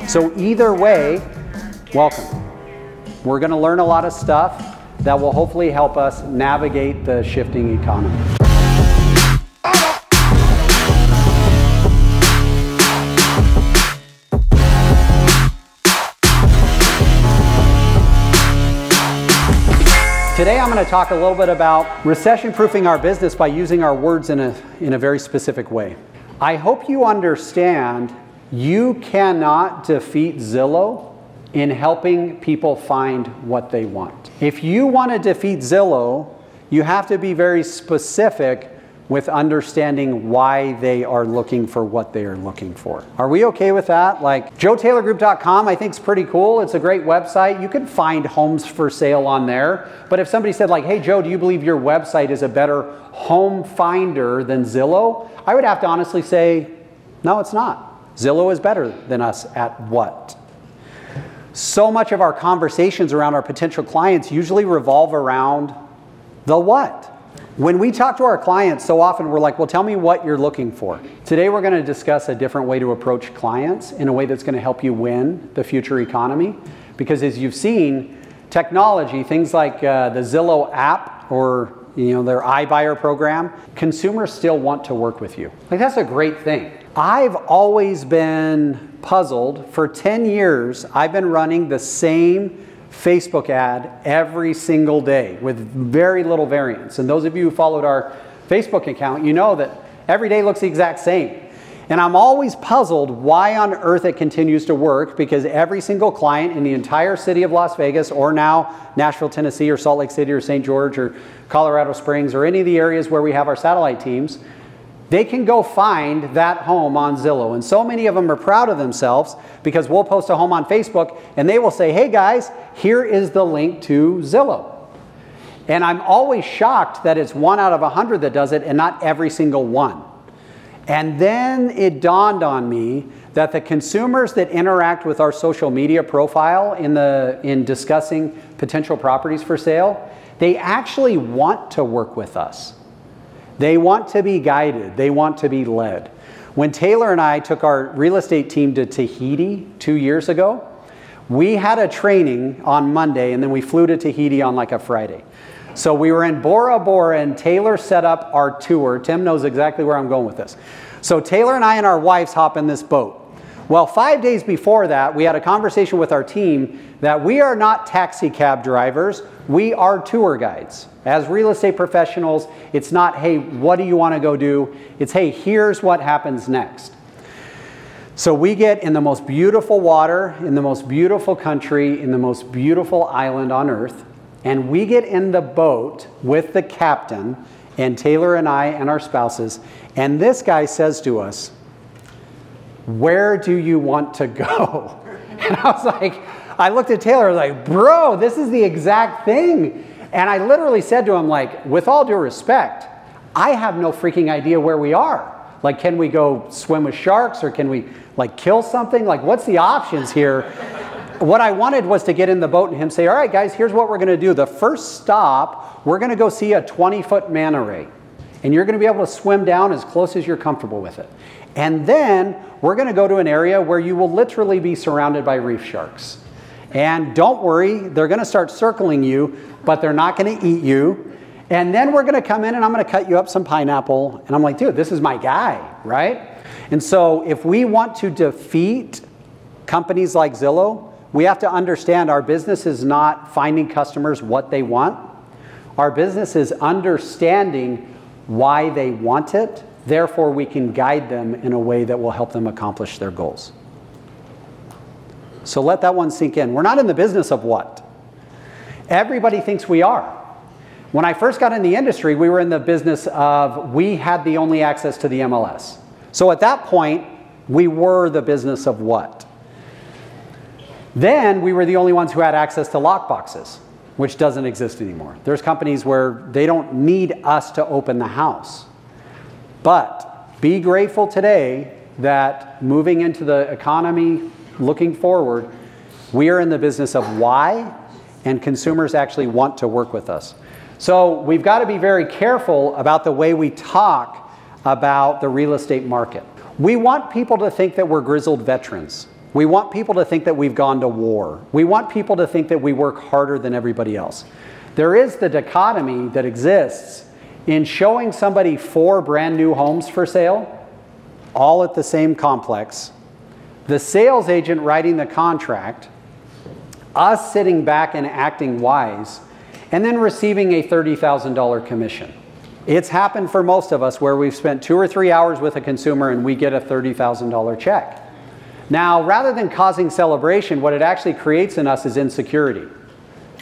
So either way, welcome. We're going to learn a lot of stuff that will hopefully help us navigate the shifting economy. Today I'm going to talk a little bit about recession-proofing our business by using our words in a very specific way. I hope you understand you cannot defeat Zillow in helping people find what they want. If you want to defeat Zillow, you have to be very specific with understanding why they are looking for what they are looking for. Are we okay with that? Like JoeTaylorGroup.com I think is pretty cool. It's a great website. You can find homes for sale on there. But if somebody said like, hey Joe, do you believe your website is a better home finder than Zillow? I would have to honestly say, no, it's not. Zillow is better than us at what? So much of our conversations around our potential clients usually revolve around the what. When we talk to our clients, so often we're like, well, tell me what you're looking for. Today we're going to discuss a different way to approach clients in a way that's going to help you win the future economy. Because as you've seen, technology, things like the Zillow app or their iBuyer program, consumers still want to work with you. Like that's a great thing. I've always been puzzled. For 10 years, I've been running the same Facebook ad every single day with very little variance. And those of you who followed our Facebook account, you know that every day looks the exact same. And I'm always puzzled why on earth it continues to work, because every single client in the entire city of Las Vegas, or now Nashville, Tennessee, or Salt Lake City, or St. George, or Colorado Springs, or any of the areas where we have our satellite teams, they can go find that home on Zillow. And so many of them are proud of themselves because we'll post a home on Facebook and they will say, hey guys, here is the link to Zillow. And I'm always shocked that it's 1 out of 100 that does it and not every single one. And then it dawned on me that the consumers that interact with our social media profile in discussing potential properties for sale, they actually want to work with us. They want to be guided. They want to be led. When Taylor and I took our real estate team to Tahiti 2 years ago, we had a training on Monday and then we flew to Tahiti on like a Friday. So we were in Bora Bora and Taylor set up our tour. Tim knows exactly where I'm going with this. So Taylor and I and our wives hop in this boat. Well, 5 days before that, we had a conversation with our team that we are not taxi cab drivers, we are tour guides. As real estate professionals, it's not, hey, what do you want to go do? It's, hey, here's what happens next. So we get in the most beautiful water, in the most beautiful country, in the most beautiful island on earth, and we get in the boat with the captain, and Taylor and I and our spouses, and this guy says to us, where do you want to go? And I was like, I looked at Taylor, I was like, bro, this is the exact thing. And I literally said to him, like, with all due respect, I have no freaking idea where we are. Like, can we go swim with sharks or can we like kill something? Like, what's the options here? What I wanted was to get in the boat and him say, all right, guys, here's what we're going to do. The first stop, we're going to go see a 20-foot manta ray. And you're going to be able to swim down as close as you're comfortable with it. And then we're going to go to an area where you will literally be surrounded by reef sharks. And don't worry, they're going to start circling you, but they're not going to eat you. And then we're going to come in and I'm going to cut you up some pineapple. And I'm like, dude, this is my guy, right? And so if we want to defeat companies like Zillow, we have to understand our business is not finding customers what they want. Our business is understanding why they want it. Therefore, we can guide them in a way that will help them accomplish their goals. So let that one sink in. We're not in the business of what. Everybody thinks we are. When I first got in the industry, we were in the business of we had the only access to the MLS. So at that point, we were the business of what? Then we were the only ones who had access to lockboxes, which doesn't exist anymore. There's companies where they don't need us to open the house. But be grateful today that moving into the economy, looking forward, we are in the business of why, and consumers actually want to work with us. So we've got to be very careful about the way we talk about the real estate market. We want people to think that we're grizzled veterans. We want people to think that we've gone to war. We want people to think that we work harder than everybody else. There is the dichotomy that exists in showing somebody 4 brand new homes for sale, all at the same complex, the sales agent writing the contract, us sitting back and acting wise, and then receiving a $30,000 commission. It's happened for most of us where we've spent 2 or 3 hours with a consumer and we get a $30,000 check. Now, rather than causing celebration, what it actually creates in us is insecurity.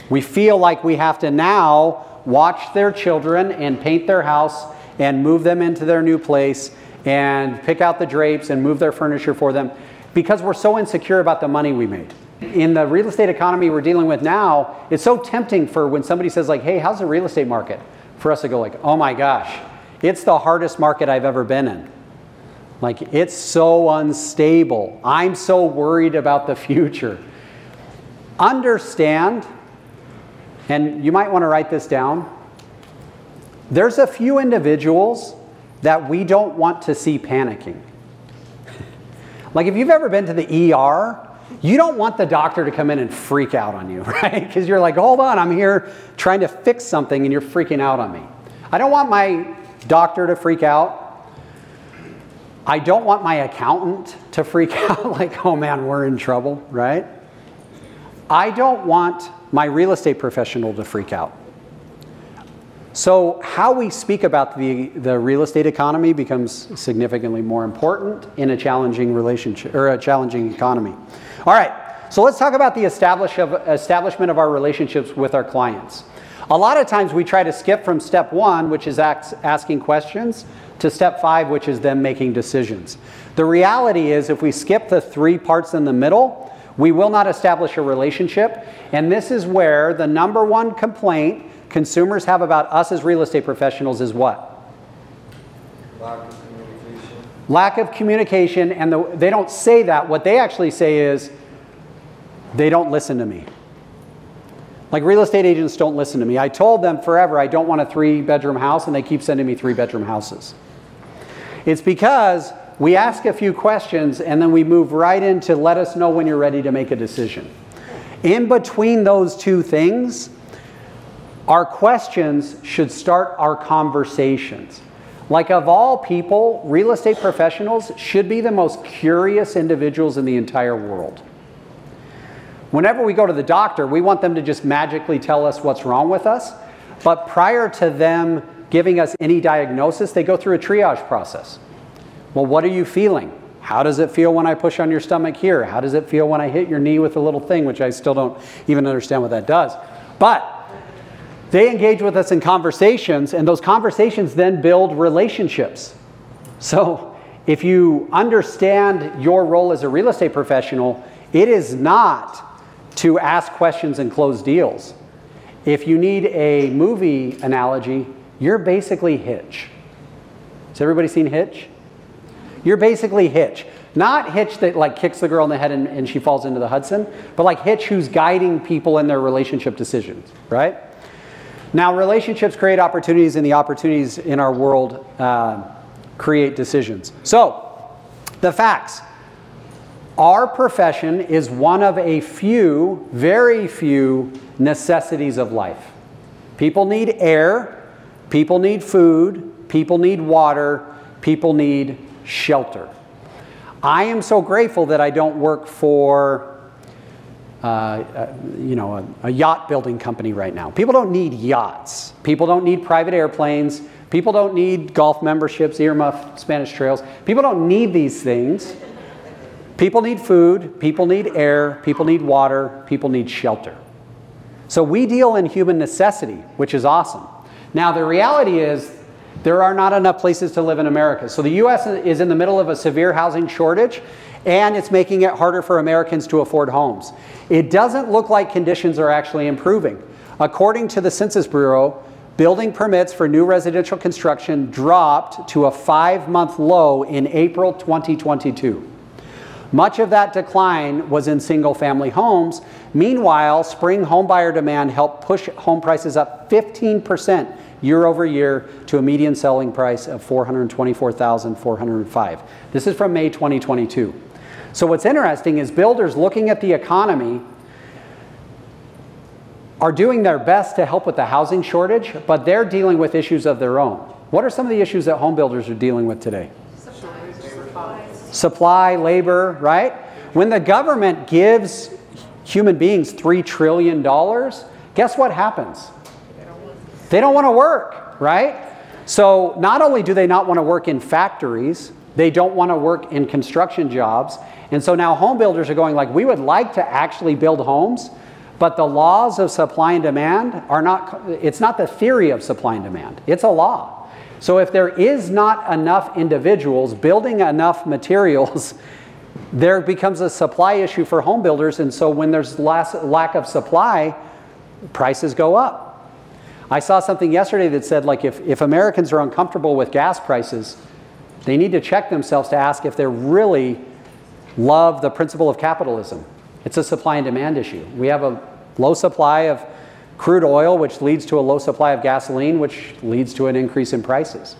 We feel like we have to now watch their children and paint their house and move them into their new place and pick out the drapes and move their furniture for them because we're so insecure about the money we made. In the real estate economy we're dealing with now, it's so tempting for when somebody says like, hey, how's the real estate market? For us to go like, oh my gosh, it's the hardest market I've ever been in. Like, it's so unstable. I'm so worried about the future. Understand, and you might want to write this down, there's a few individuals that we don't want to see panicking. Like if you've ever been to the ER, you don't want the doctor to come in and freak out on you, right? Because you're like, hold on, I'm here trying to fix something and you're freaking out on me. I don't want my doctor to freak out. I don't want my accountant to freak out like, oh man, we're in trouble, right? I don't want my real estate professional to freak out. So how we speak about the real estate economy becomes significantly more important in a challenging relationship or a challenging economy. All right, so let's talk about the establishment of our relationships with our clients. A lot of times we try to skip from step 1, which is asking questions, to step 5, which is them making decisions. The reality is if we skip the 3 parts in the middle, we will not establish a relationship. And this is where the #1 complaint consumers have about us as real estate professionals is what? Lack of communication. Lack of communication, and they don't say that. What they actually say is, they don't listen to me. Like real estate agents don't listen to me. I told them forever I don't want a 3-bedroom house, and they keep sending me 3-bedroom houses. It's because we ask a few questions and then we move right into let us know when you're ready to make a decision. In between those 2 things, our questions should start our conversations. Like of all people, real estate professionals should be the most curious individuals in the entire world. Whenever we go to the doctor, we want them to just magically tell us what's wrong with us. But prior to them giving us any diagnosis, they go through a triage process. Well, what are you feeling? How does it feel when I push on your stomach here? How does it feel when I hit your knee with a little thing, which I still don't even understand what that does. But they engage with us in conversations, and those conversations then build relationships. So if you understand your role as a real estate professional, it is not to ask questions and close deals. If you need a movie analogy, you're basically Hitch. Has everybody seen Hitch? You're basically Hitch. Not Hitch that like kicks the girl in the head and she falls into the Hudson, but like Hitch who's guiding people in their relationship decisions, right? Now, relationships create opportunities, and the opportunities in our world create decisions. So, the facts. Our profession is one of a few, very few, necessities of life. People need air, people need food, people need water, people need shelter. I am so grateful that I don't work for a yacht building company right now. People don't need yachts. People don't need private airplanes. People don't need golf memberships, earmuff, Spanish trails. People don't need these things. People need food. People need air. People need water. People need shelter. So we deal in human necessity, which is awesome. Now, the reality is there are not enough places to live in America. So the U.S. is in the middle of a severe housing shortage, and it's making it harder for Americans to afford homes. It doesn't look like conditions are actually improving. According to the Census Bureau, building permits for new residential construction dropped to a 5-month low in April 2022. Much of that decline was in single-family homes. Meanwhile, spring homebuyer demand helped push home prices up 15% year over year to a median selling price of $424,405. This is from May 2022. So what's interesting is builders looking at the economy are doing their best to help with the housing shortage, but they're dealing with issues of their own. What are some of the issues that home builders are dealing with today? Supply, labor, right? When the government gives human beings $3 trillion, guess what happens? They don't want to work, right? So not only do they not want to work in factories, they don't want to work in construction jobs. And so now home builders are going like, we would like to actually build homes, but the laws of supply and demand are not, it's not the theory of supply and demand, it's a law. So if there is not enough individuals building enough materials, there becomes a supply issue for home builders, and so when there's lack of supply, prices go up. I saw something yesterday that said like if Americans are uncomfortable with gas prices, they need to check themselves to ask if they really love the principle of capitalism. It's a supply and demand issue. We have a low supply of crude oil, which leads to a low supply of gasoline, which leads to an increase in prices.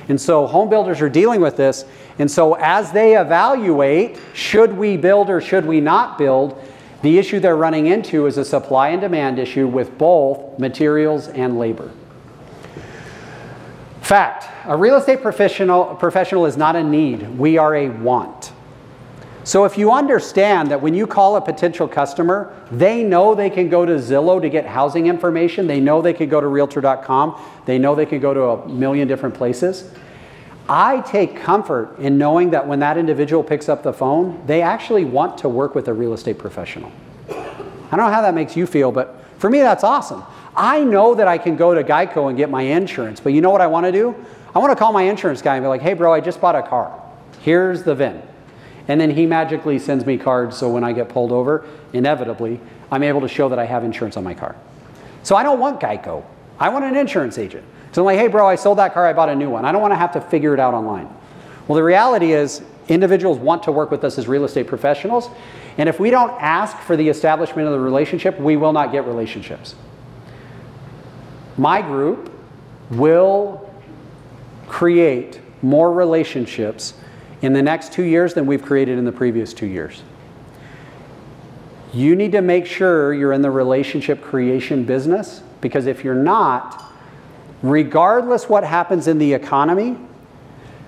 And so home builders are dealing with this. And so as they evaluate, should we build or should we not build, the issue they're running into is a supply and demand issue with both materials and labor. Fact, a real estate professional is not a need. We are a want. So if you understand that when you call a potential customer, they know they can go to Zillow to get housing information, they know they could go to Realtor.com, they know they could go to a million different places, I take comfort in knowing that when that individual picks up the phone, they actually want to work with a real estate professional. I don't know how that makes you feel, but for me that's awesome. I know that I can go to Geico and get my insurance, but you know what I want to do? I want to call my insurance guy and be like, hey bro, I just bought a car. Here's the VIN. And then he magically sends me cards, so when I get pulled over, inevitably, I'm able to show that I have insurance on my car. So I don't want Geico. I want an insurance agent. So I'm like, hey bro, I sold that car, I bought a new one. I don't want to have to figure it out online. Well, the reality is, individuals want to work with us as real estate professionals, and if we don't ask for the establishment of the relationship, we will not get relationships. My group will create more relationships in the next 2 years than we've created in the previous 2 years. You need to make sure you're in the relationship creation business, because if you're not, regardless what happens in the economy,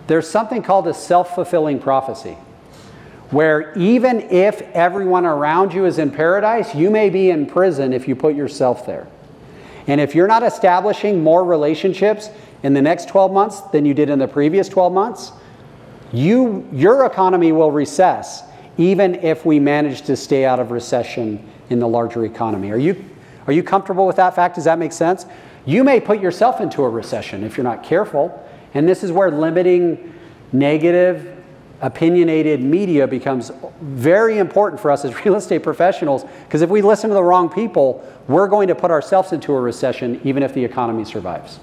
there's something called a self-fulfilling prophecy, where even if everyone around you is in paradise, you may be in prison if you put yourself there. And if you're not establishing more relationships in the next 12 months than you did in the previous 12 months, your economy will recess, even if we manage to stay out of recession in the larger economy. Are you comfortable with that fact? Does that make sense? You may put yourself into a recession if you're not careful, and this is where limiting negative, opinionated media becomes very important for us as real estate professionals, because if we listen to the wrong people, we're going to put ourselves into a recession even if the economy survives.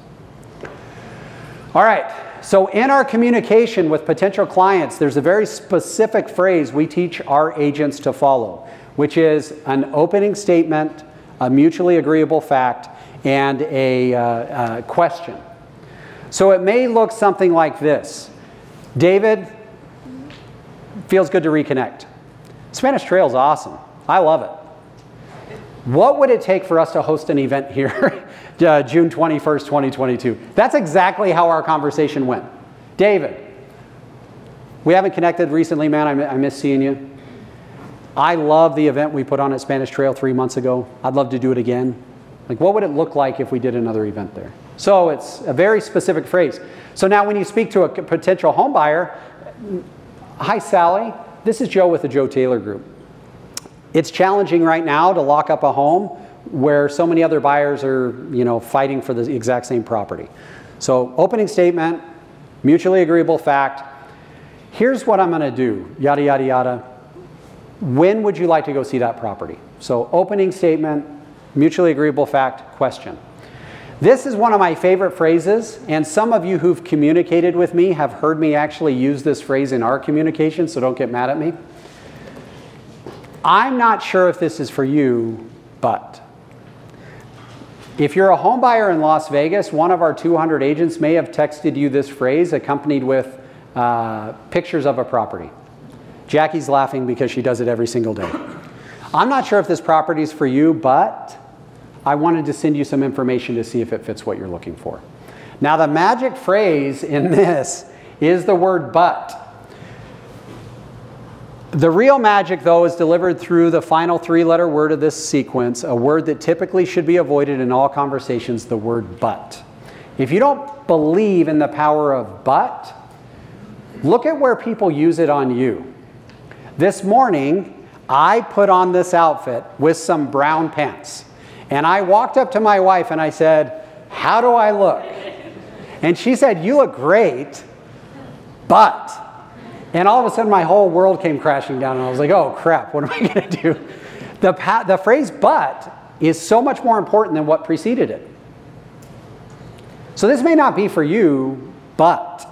All right. So in our communication with potential clients, there's a very specific phrase we teach our agents to follow, which is an opening statement, a mutually agreeable fact, and a question. So it may look something like this. David, feels good to reconnect. Spanish Trail is awesome. I love it. What would it take for us to host an event here June 21st, 2022? That's exactly how our conversation went. David, we haven't connected recently, man. I miss seeing you. I love the event we put on at Spanish Trail 3 months ago. I'd love to do it again. Like, what would it look like if we did another event there? So it's a very specific phrase. So now when you speak to a potential home buyer, hi Sally, this is Joe with the Joe Taylor Group. It's challenging right now to lock up a home where so many other buyers are, fighting for the exact same property. So opening statement, mutually agreeable fact. Here's what I'm going to do, yada, yada, yada. When would you like to go see that property? So opening statement, mutually agreeable fact, question. This is one of my favorite phrases, and some of you who've communicated with me have heard me actually use this phrase in our communication, so don't get mad at me. I'm not sure if this is for you, but if you're a home buyer in Las Vegas, one of our 200 agents may have texted you this phrase accompanied with pictures of a property. Jackie's laughing because she does it every single day. I'm not sure if this property is for you, but I wanted to send you some information to see if it fits what you're looking for. Now, the magic phrase in this is the word but. The real magic, though, is delivered through the final three-letter word of this sequence, a word that typically should be avoided in all conversations, the word but. If you don't believe in the power of but, look at where people use it on you. This morning, I put on this outfit with some brown pants. And I walked up to my wife and I said, "How do I look?" And she said, "You look great, but..." And all of a sudden my whole world came crashing down and I was like, oh crap, what am I going to do? The phrase but is so much more important than what preceded it. So this may not be for you, but.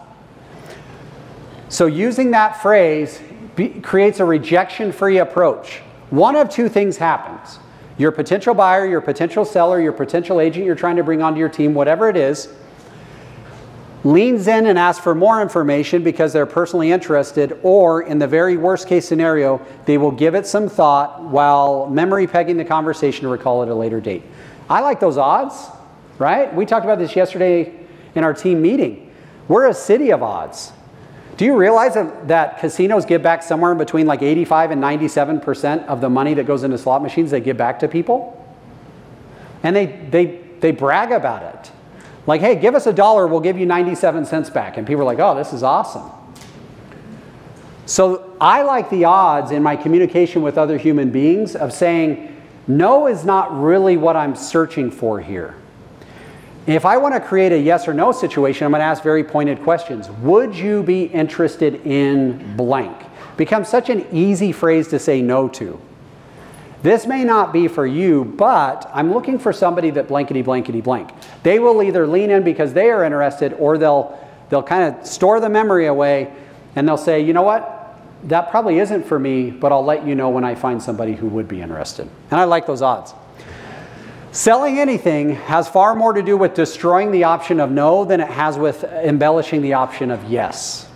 So using that phrase creates a rejection-free approach. One of two things happens. Your potential buyer, your potential seller, your potential agent you're trying to bring onto your team, whatever it is, leans in and asks for more information because they're personally interested, or in the very worst case scenario, they will give it some thought while memory pegging the conversation to recall at a later date. I like those odds, right? We talked about this yesterday in our team meeting. We're a city of odds. Do you realize that casinos give back somewhere in between like 85 and 97% of the money that goes into slot machines they give back to people? And they brag about it. Like, hey, give us $1, we'll give you 97 cents back. And people are like, oh, this is awesome. So I like the odds in my communication with other human beings of saying, no is not really what I'm searching for here. If I want to create a yes or no situation, I'm going to ask very pointed questions. Would you be interested in blank? Becomes such an easy phrase to say no to. This may not be for you, but I'm looking for somebody that blankety blankety blank. They will either lean in because they are interested, or they'll kind of store the memory away and they'll say, you know what, that probably isn't for me, but I'll let you know when I find somebody who would be interested. And I like those odds. Selling anything has far more to do with destroying the option of no than it has with embellishing the option of yes.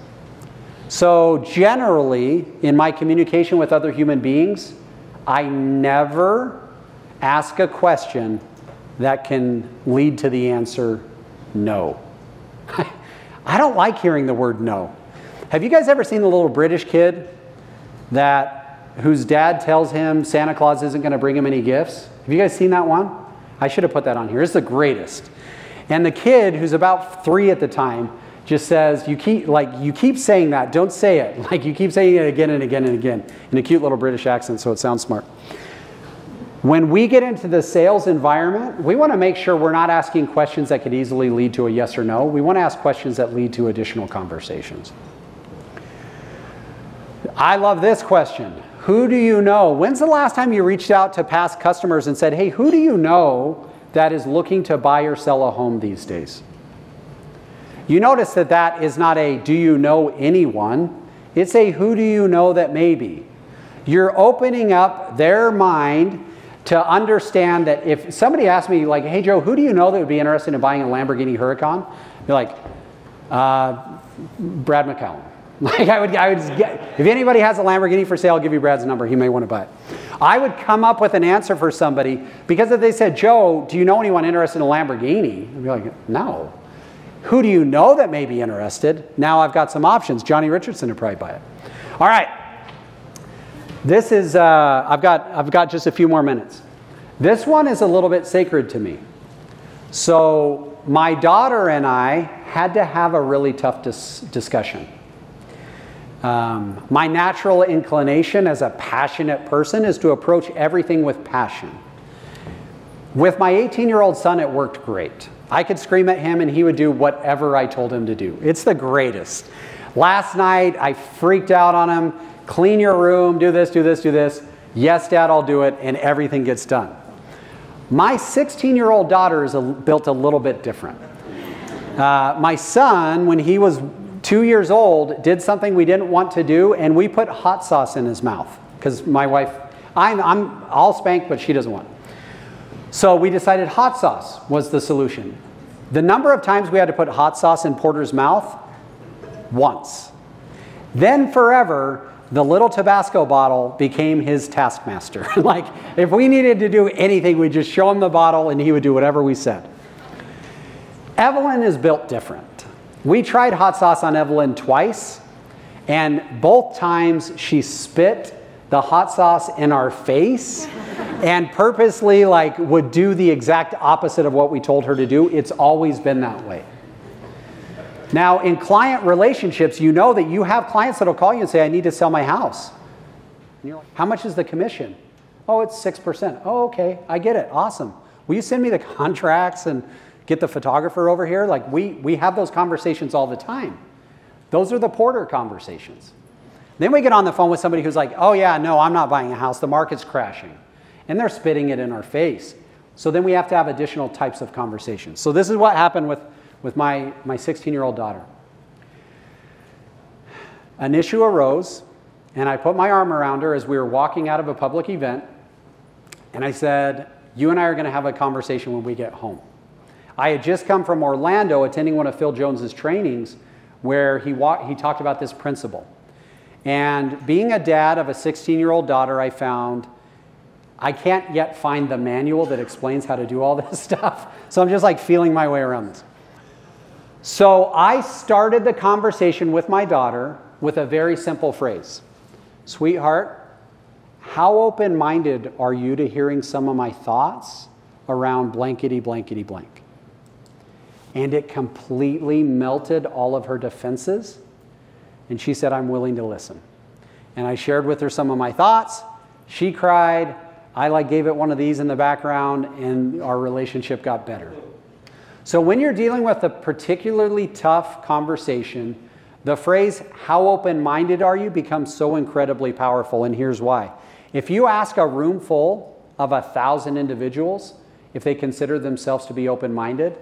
So generally, in my communication with other human beings, I never ask a question that can lead to the answer no. I don't like hearing the word no. Have you guys ever seen the little British kid whose dad tells him Santa Claus isn't going to bring him any gifts? Have you guys seen that one? I should have put that on here. It's the greatest. And the kid, who's about 3 at the time, just says, you keep saying that, don't say it. Like, you keep saying it again and again and again in a cute little British accent, so it sounds smart. When we get into the sales environment, we want to make sure we're not asking questions that could easily lead to a yes or no. We want to ask questions that lead to additional conversations. I love this question. Who do you know? When's the last time you reached out to past customers and said, hey, who do you know that is looking to buy or sell a home these days? You notice that that is not a do you know anyone? It's a who do you know that maybe. You're opening up their mind to understand that if somebody asked me, like, hey, Joe, who do you know that would be interested in buying a Lamborghini Huracan? Be like, Brad McCallum. Like, I would get, if anybody has a Lamborghini for sale, I'll give you Brad's number. He may want to buy it. I would come up with an answer for somebody, because if they said, Joe, do you know anyone interested in a Lamborghini? I'd be like, no. Who do you know that may be interested? Now I've got some options. Johnny Richardson would probably buy it. All right. This is, I've got just a few more minutes. This one is a little bit sacred to me. So my daughter and I had to have a really tough discussion. My natural inclination as a passionate person is to approach everything with passion. With my 18-year-old son, it worked great. I could scream at him and he would do whatever I told him to do. It's the greatest. Last night, I freaked out on him. Clean your room, do this, do this, do this. Yes, Dad, I'll do it, and everything gets done. My 16-year-old daughter is built a little bit different. My son, when he was 2 years old, did something we didn't want to do, and we put hot sauce in his mouth. Because my wife, I'll spank, but she doesn't want it. So we decided hot sauce was the solution. The number of times we had to put hot sauce in Porter's mouth, once. Then forever, the little Tabasco bottle became his taskmaster. Like, if we needed to do anything, we'd just show him the bottle and he would do whatever we said. Evelyn is built different. We tried hot sauce on Evelyn twice, and both times she spit the hot sauce in our face and purposely like would do the exact opposite of what we told her to do. It's always been that way. Now, in client relationships, you know that you have clients that'll call you and say, I need to sell my house. And you're like, how much is the commission? Oh, it's 6%. Oh, okay, I get it, awesome. Will you send me the contracts and get the photographer over here? Like, we have those conversations all the time. Those are the Porter conversations. Then we get on the phone with somebody who's like, oh yeah, no, I'm not buying a house, the market's crashing. And they're spitting it in our face. So then we have to have additional types of conversations. So this is what happened with my 16-year-old daughter. An issue arose, and I put my arm around her as we were walking out of a public event, and I said, you and I are going to have a conversation when we get home. I had just come from Orlando attending one of Phil Jones's trainings where he talked about this principle. And being a dad of a 16-year-old daughter, I found I can't yet find the manual that explains how to do all this stuff. So I'm just like feeling my way around this. So I started the conversation with my daughter with a very simple phrase. Sweetheart, how open-minded are you to hearing some of my thoughts around blankety, blankety, blank? And it completely melted all of her defenses. And she said, I'm willing to listen. And I shared with her some of my thoughts. She cried. I like gave it one of these in the background, and our relationship got better. So when you're dealing with a particularly tough conversation, the phrase, how open-minded are you, becomes so incredibly powerful, and here's why. If you ask a room full of 1,000 individuals if they consider themselves to be open-minded,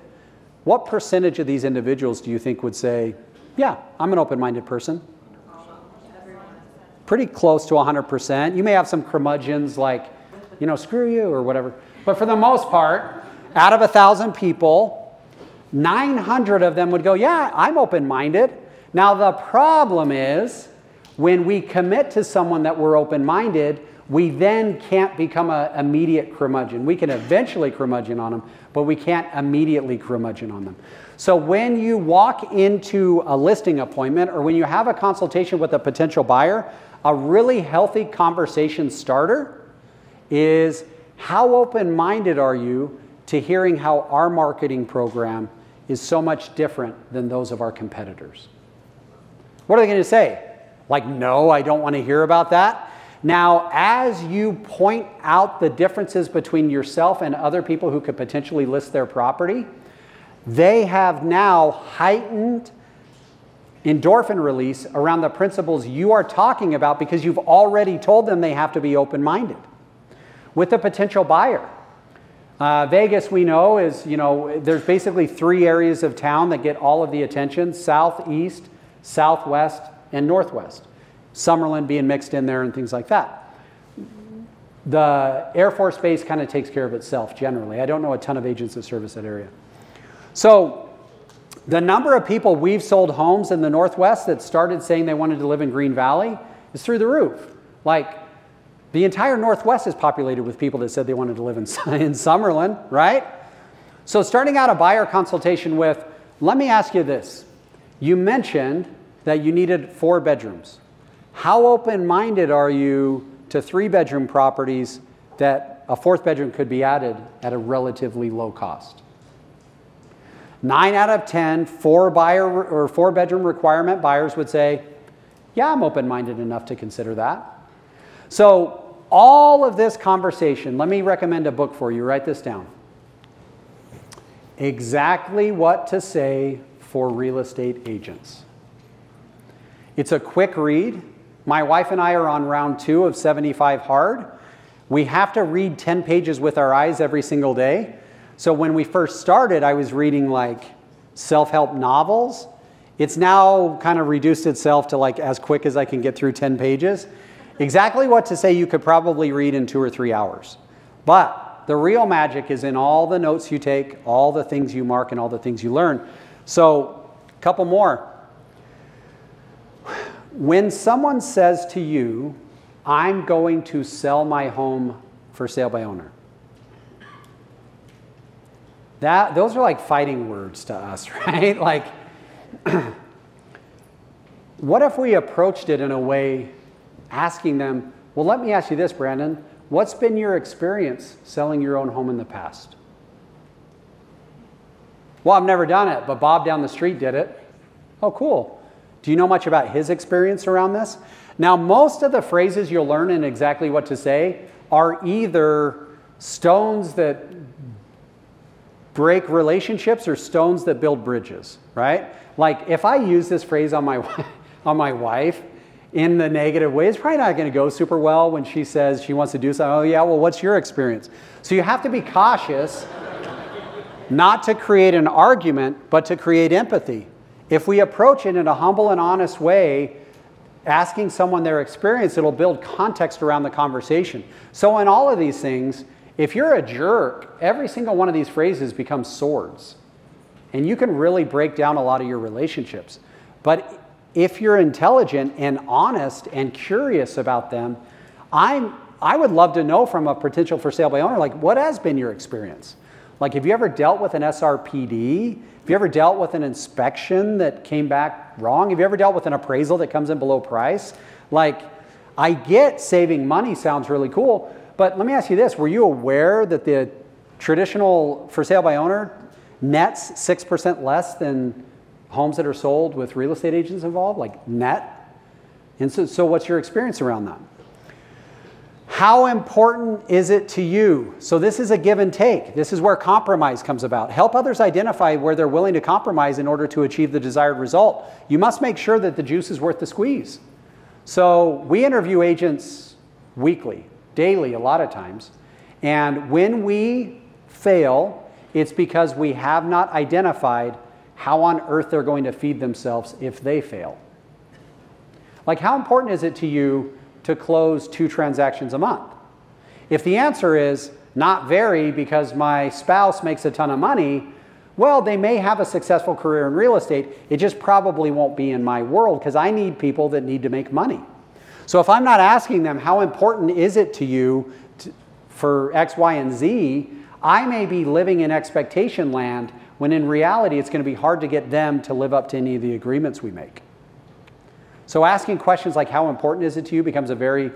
what percentage of these individuals do you think would say, yeah, I'm an open-minded person? Pretty close to 100%. You may have some curmudgeons like, you know, screw you or whatever. But for the most part, out of 1,000 people, 900 of them would go, yeah, I'm open-minded. Now the problem is when we commit to someone that we're open-minded, we then can't become an immediate curmudgeon. We can eventually curmudgeon on them, but we can't immediately curmudgeon on them. So when you walk into a listing appointment or when you have a consultation with a potential buyer, a really healthy conversation starter is how open-minded are you to hearing how our marketing program is so much different than those of our competitors? What are they going to say? Like, no, I don't want to hear about that. Now, as you point out the differences between yourself and other people who could potentially list their property, they have now heightened endorphin release around the principles you are talking about because you've already told them they have to be open-minded. With a potential buyer, Vegas, we know, is, you know, there's basically 3 areas of town that get all of the attention: southeast, southwest, and northwest. Summerlin being mixed in there and things like that. The Air Force Base kind of takes care of itself generally. I don't know a ton of agents that service that area. So the number of people we've sold homes in the Northwest that started saying they wanted to live in Green Valley is through the roof. Like, the entire Northwest is populated with people that said they wanted to live in Summerlin, right? So starting out a buyer consultation with, let me ask you this. You mentioned that you needed 4 bedrooms. How open-minded are you to 3-bedroom properties that a 4th bedroom could be added at a relatively low cost? 9 out of 10 4-bedroom requirement buyers would say, yeah, I'm open-minded enough to consider that. So all of this conversation, let me recommend a book for you. Write this down. Exactly What to Say for Real Estate Agents. It's a quick read. My wife and I are on round 2 of 75 hard. We have to read 10 pages with our eyes every single day. So when we first started, I was reading like self-help novels. It's now kind of reduced itself to like as quick as I can get through 10 pages. Exactly What to Say you could probably read in 2 or 3 hours. But the real magic is in all the notes you take, all the things you mark, and all the things you learn. So a couple more. When someone says to you, I'm going to sell my home for sale by owner, those are like fighting words to us, right? Like, what if we approached it in a way asking them, well, let me ask you this, Brandon. What's been your experience selling your own home in the past? Well, I've never done it, but Bob down the street did it. Oh, cool. Do you know much about his experience around this? Now, most of the phrases you'll learn in exactly what to say are either stones that break relationships or stones that build bridges, right? Like, if I use this phrase on my wife in the negative way, it's probably not going to go super well when she says she wants to do something. Oh, yeah, well, what's your experience? So you have to be cautious not to create an argument, but to create empathy. If we approach it in a humble and honest way, asking someone their experience, it'll build context around the conversation. So in all of these things, if you're a jerk, every single one of these phrases becomes swords. And you can really break down a lot of your relationships. But if you're intelligent and honest and curious about them, I would love to know from a potential for sale by owner, like, what has been your experience? Like, have you ever dealt with an SRPD? Have you ever dealt with an inspection that came back wrong? Have you ever dealt with an appraisal that comes in below price? Like, I get saving money sounds really cool, but let me ask you this. Were you aware that the traditional for sale by owner nets 6% less than homes that are sold with real estate agents involved, like net? And so what's your experience around that? How important is it to you? So this is a give and take. This is where compromise comes about. Help others identify where they're willing to compromise in order to achieve the desired result. You must make sure that the juice is worth the squeeze. So we interview agents weekly, daily, a lot of times. And when we fail, it's because we have not identified how on earth they're going to feed themselves if they fail. Like, how important is it to you to close 2 transactions a month? If the answer is not very because my spouse makes a ton of money, well, they may have a successful career in real estate. It just probably won't be in my world because I need people that need to make money. So if I'm not asking them how important is it to you for X, Y, and Z, I may be living in expectation land when in reality it's going to be hard to get them to live up to any of the agreements we make. So asking questions like how important is it to you becomes a very,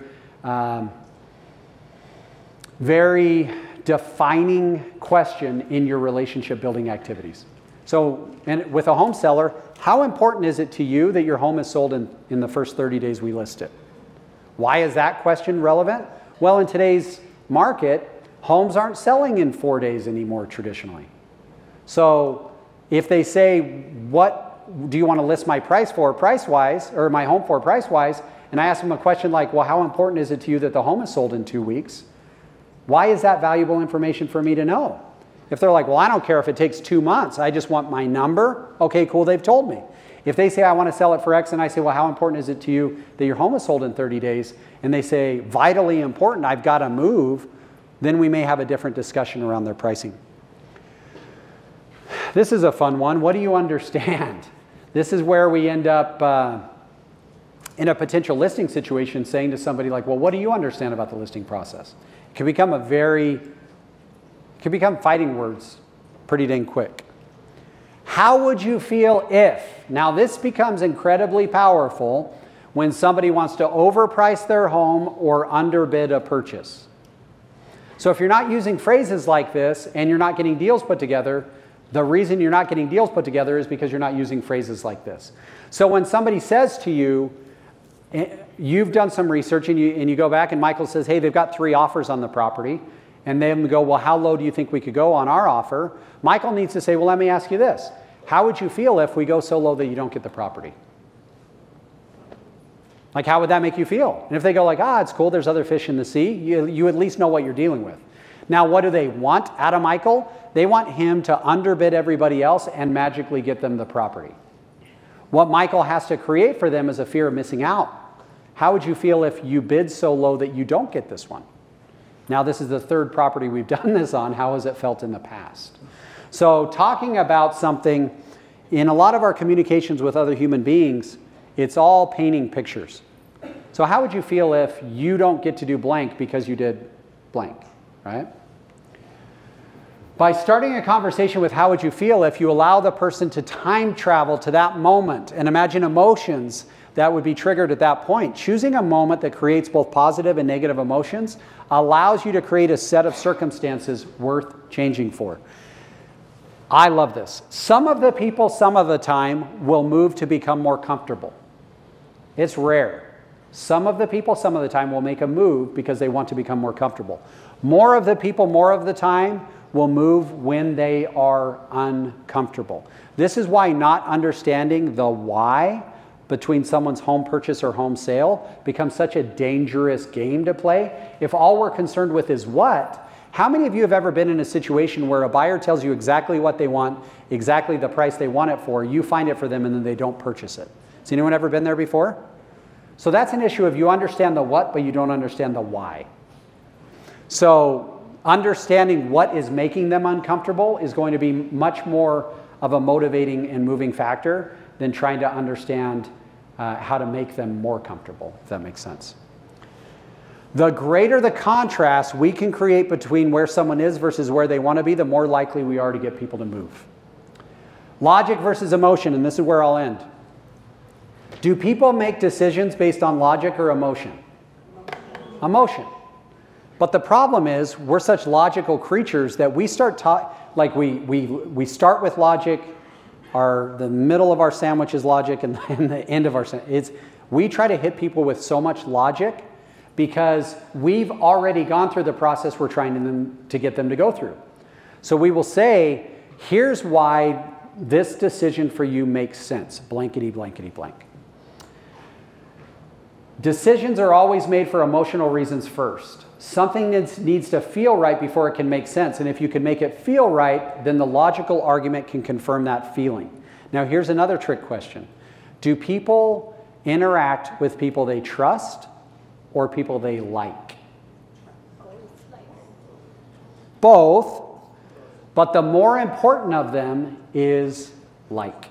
very defining question in your relationship building activities. So and with a home seller, how important is it to you that your home is sold in the first 30 days we list it? Why is that question relevant? Well, in today's market, homes aren't selling in 4 days anymore traditionally. So if they say, what do you want to list my price for price-wise, or my home for price-wise, and I ask them a question like, well, how important is it to you that the home is sold in 2 weeks? Why is that valuable information for me to know? If they're like, well, I don't care if it takes 2 months, I just want my number, okay, cool, they've told me. If they say, I want to sell it for X, and I say, well, how important is it to you that your home is sold in 30 days? And they say, vitally important, I've got to move, then we may have a different discussion around their pricing. This is a fun one. What do you understand? This is where we end up in a potential listing situation saying to somebody like, well, what do you understand about the listing process? It can become fighting words pretty dang quick. How would you feel if? Now this becomes incredibly powerful when somebody wants to overprice their home or underbid a purchase. So if you're not using phrases like this and you're not getting deals put together, the reason you're not getting deals put together is because you're not using phrases like this. So when somebody says to you, you've done some research and you go back and Michael says, hey, they've got 3 offers on the property. And they go, well, how low do you think we could go on our offer? Michael needs to say, well, let me ask you this. How would you feel if we go so low that you don't get the property? Like, how would that make you feel? And if they go like, it's cool, there's other fish in the sea, you at least know what you're dealing with. Now, what do they want out of Michael? They want him to underbid everybody else and magically get them the property. What Michael has to create for them is a fear of missing out. How would you feel if you bid so low that you don't get this one? Now, this is the 3rd property we've done this on. How has it felt in the past? So talking about something, in a lot of our communications with other human beings, It's all painting pictures. So how would you feel if you don't get to do blank because you did blank, right? By starting a conversation with how would you feel if you allow the person to time travel to that moment and imagine emotions that would be triggered at that point. Choosing a moment that creates both positive and negative emotions allows you to create a set of circumstances worth changing for. I love this. Some of the people, some of the time, will move to become more comfortable. It's rare. Some of the people, some of the time, will make a move because they want to become more comfortable. More of the people, more of the time, will move when they are uncomfortable. This is why not understanding the why between someone's home purchase or home sale becomes such a dangerous game to play. If all we're concerned with is what, how many of you have ever been in a situation where a buyer tells you exactly what they want, exactly the price they want it for, you find it for them and then they don't purchase it? Has anyone ever been there before? So that's an issue of you understand the what, but you don't understand the why. So understanding what is making them uncomfortable is going to be much more of a motivating and moving factor than trying to understand how to make them more comfortable, if that makes sense. The greater the contrast we can create between where someone is versus where they want to be, the more likely we are to get people to move. Logic versus emotion, and this is where I'll end. Do people make decisions based on logic or emotion? Emotion. But the problem is we're such logical creatures that we start we start with logic, the middle of our sandwich is logic, and the end of our sandwich. We try to hit people with so much logic because we've already gone through the process we're trying to get them to go through. So we will say, here's why this decision for you makes sense. Blankety, blankety, blank. Decisions are always made for emotional reasons first. Something needs to feel right before it can make sense. And if you can make it feel right, then the logical argument can confirm that feeling. Now, here's another trick question. Do people interact with people they trust or people they like? Both, but the more important of them is like.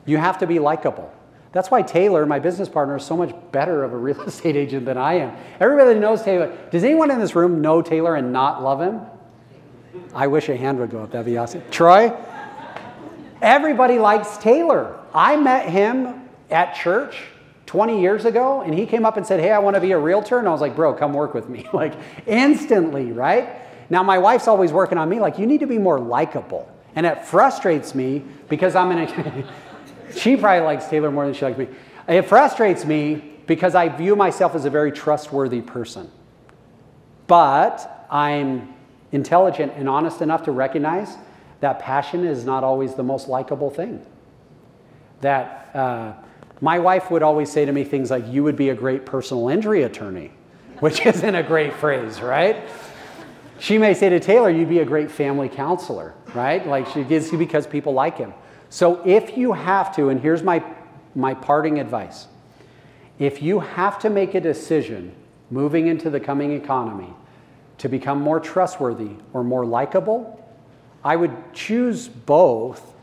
You have to be likable. That's why Taylor, my business partner, is so much better of a real estate agent than I am. Everybody knows Taylor. Does anyone in this room know Taylor and not love him? I wish a hand would go up. That'd be awesome. Troy? Everybody likes Taylor. I met him at church 20 years ago, and he came up and said, hey, I want to be a realtor. And I was like, bro, come work with me. Like, instantly, right? Now, my wife's always working on me, like, you need to be more likable. And it frustrates me because I'm in a... She probably likes Taylor more than she likes me. It frustrates me because I view myself as a very trustworthy person. But I'm intelligent and honest enough to recognize that passion is not always the most likable thing. That my wife would always say to me things like, you would be a great personal injury attorney, which isn't a great phrase, right? She may say to Taylor, you'd be a great family counselor, right? Like she gives you because people like him. So if you have to, and here's my parting advice, if you have to make a decision moving into the coming economy to become more trustworthy or more likable, I would choose both,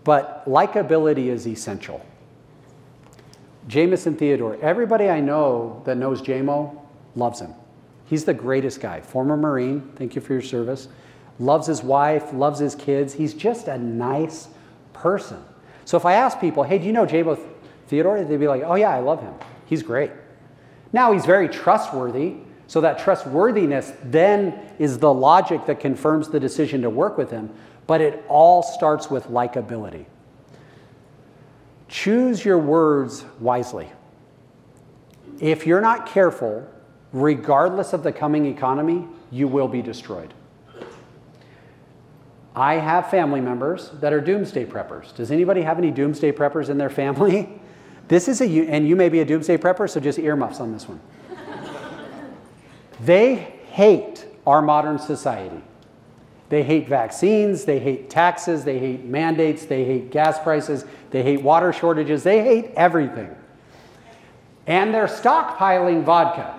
but likability is essential. Jameson Theodore, everybody I know that knows JMO loves him. He's the greatest guy, former Marine, thank you for your service, loves his wife, loves his kids. He's just a nice person. So if I ask people, hey, do you know J.Bo Theodore? They'd be like, oh yeah, I love him. He's great. Now he's very trustworthy. So that trustworthiness then is the logic that confirms the decision to work with him. But it all starts with likability. Choose your words wisely. If you're not careful, regardless of the coming economy, you will be destroyed. I have family members that are doomsday preppers. Does anybody have any doomsday preppers in their family? This is and you may be a doomsday prepper, so just earmuffs on this one. They hate our modern society. They hate vaccines, they hate taxes, they hate mandates, they hate gas prices, they hate water shortages, they hate everything. And they're stockpiling vodka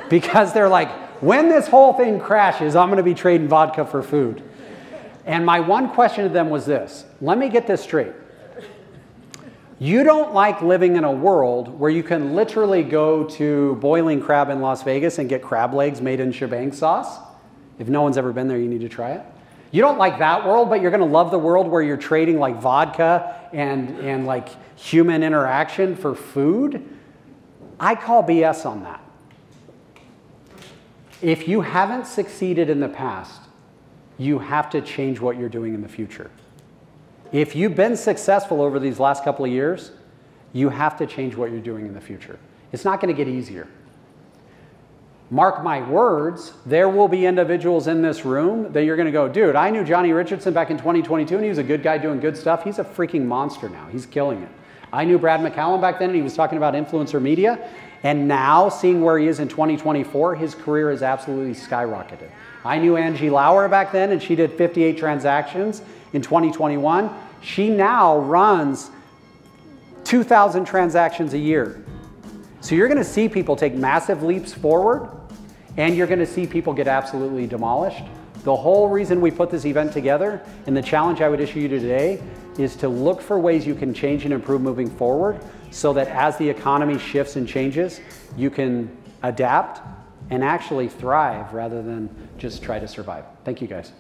because they're like, when this whole thing crashes, I'm going to be trading vodka for food. And my one question to them was this. Let me get this straight. You don't like living in a world where you can literally go to Boiling Crab in Las Vegas and get crab legs made in shebang sauce. If no one's ever been there, you need to try it. You don't like that world, but you're going to love the world where you're trading like vodka and like human interaction for food. I call BS on that. If you haven't succeeded in the past, you have to change what you're doing in the future. If you've been successful over these last couple of years, you have to change what you're doing in the future. It's not going to get easier. Mark my words, there will be individuals in this room that you're going to go, dude, I knew Johnny Richardson back in 2022 and he was a good guy doing good stuff. He's a freaking monster now. He's killing it. I knew Brad McCallum back then and he was talking about influencer media. And now, seeing where he is in 2024, his career has absolutely skyrocketed. I knew Angie Lauer back then and she did 58 transactions in 2021. She now runs 2,000 transactions a year. So you're going to see people take massive leaps forward and you're going to see people get absolutely demolished. The whole reason we put this event together and the challenge I would issue you today is to look for ways you can change and improve moving forward so that as the economy shifts and changes, you can adapt and actually thrive rather than just try to survive. Thank you guys.